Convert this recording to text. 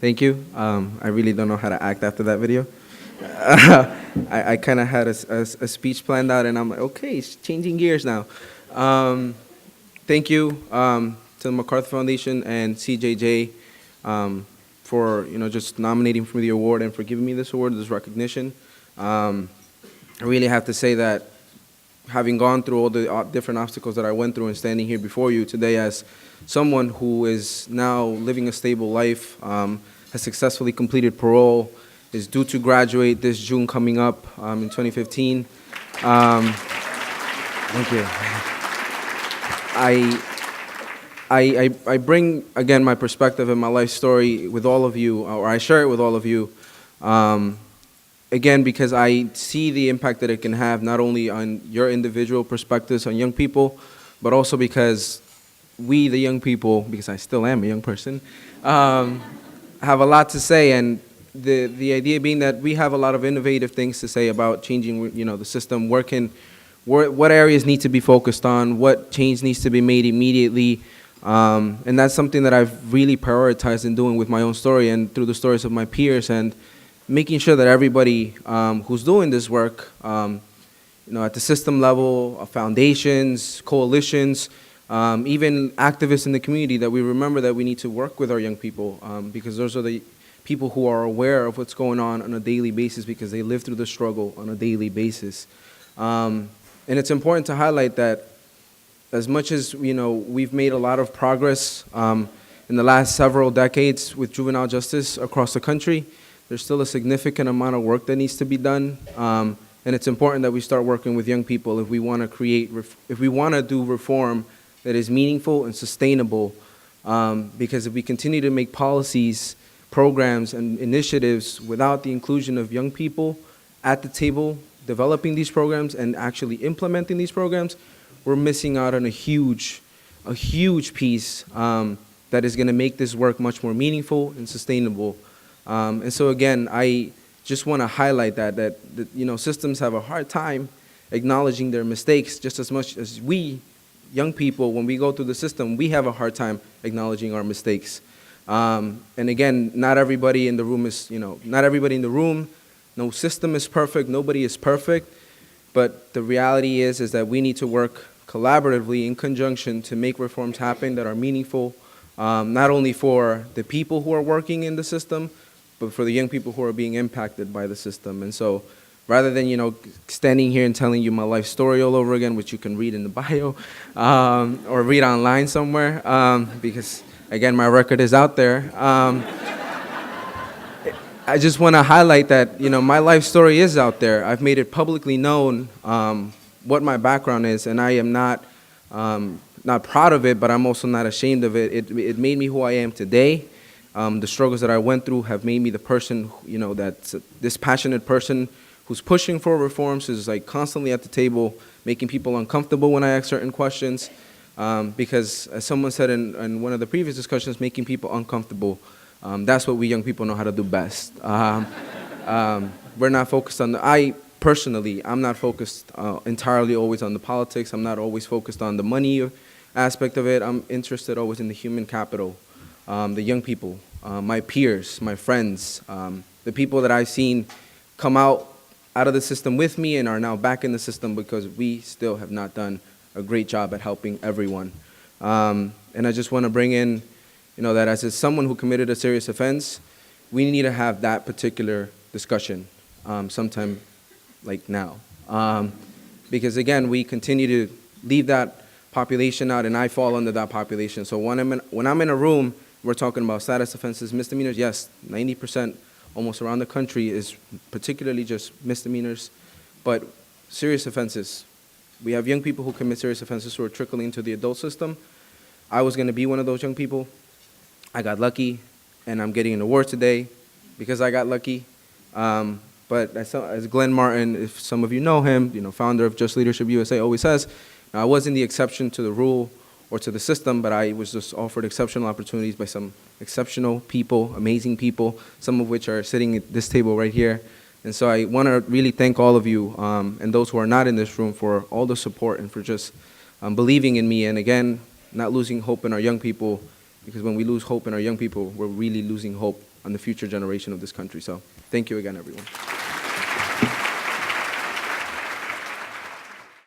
Thank you. I really don't know how to act after that video. I kind of had a speech planned out, and I'm like, okay, it's changing gears now. Um, Thank you to the MacArthur Foundation and CJJ for just nominating for the award and for giving me this award, this recognition. I really have to say that having gone through all the different obstacles that I went through and standing here before you today as someone who is now living a stable life, has successfully completed parole, is due to graduate this June coming up in 2015. Thank you. I bring, again, my perspective and my life story with all of you, or I share it with all of you, again, because I see the impact that it can have not only on your individual perspectives on young people, but also because we, the young people, because I still am a young person, have a lot to say, and the idea being that we have a lot of innovative things to say about changing, the system, what areas need to be focused on, what change needs to be made immediately, and that's something that I've really prioritized in doing with my own story and through the stories of my peers, and making sure that everybody who's doing this work, at the system level, foundations, coalitions, even activists in the community, that we remember that we need to work with our young people, because those are the people who are aware of what's going on a daily basis, because they live through the struggle on a daily basis. And it's important to highlight that as much as we've made a lot of progress in the last several decades with juvenile justice across the country, there's still a significant amount of work that needs to be done. And it's important that we start working with young people if we want to do reform that is meaningful and sustainable. Because if we continue to make policies, programs, and initiatives without the inclusion of young people at the table, developing these programs and actually implementing these programs, we're missing out on a huge piece that is going to make this work much more meaningful and sustainable. And so again, I just want to highlight that systems have a hard time acknowledging their mistakes just as much as we, young people, when we go through the system, we have a hard time acknowledging our mistakes. And again, not everybody in the room, no system is perfect, nobody is perfect, but the reality is that we need to work collaboratively in conjunction to make reforms happen that are meaningful, not only for the people who are working in the system, but for the young people who are being impacted by the system. And so rather than, standing here and telling you my life story all over again, which you can read in the bio, or read online somewhere, because again, my record is out there, I just want to highlight that, my life story is out there. I've made it publicly known what my background is, and I am not proud of it, but I'm also not ashamed of it. It made me who I am today. The struggles that I went through have made me the person, that's this passionate person who's pushing for reforms, who's like constantly at the table, making people uncomfortable when I ask certain questions, because as someone said in one of the previous discussions, making people uncomfortable, that's what we young people know how to do best. We're not focused on I'm not focused entirely always on the politics. I'm not always focused on the money aspect of it. I'm interested always in the human capital, the young people, my peers, my friends, the people that I've seen come out of the system with me and are now back in the system because we still have not done a great job at helping everyone. And I just want to bring in that as someone who committed a serious offense, we need to have that particular discussion sometime like now. Because again, we continue to leave that population out, and I fall under that population. So when I'm in a room, we're talking about status offenses, misdemeanors. Yes, 90% almost around the country is particularly just misdemeanors, but serious offenses. We have young people who commit serious offenses who are trickling into the adult system. I was going to be one of those young people. I got lucky, and I'm getting an award today because I got lucky. But as Glenn Martin, if some of you know him, founder of Just Leadership USA, always says, I wasn't the exception to the rule or to the system, but I was just offered exceptional opportunities by some exceptional people, amazing people, some of which are sitting at this table right here. And so I want to really thank all of you and those who are not in this room for all the support and for just believing in me, and again, not losing hope in our young people Because when we lose hope in our young people, we're really losing hope on the future generation of this country. So thank you again, everyone.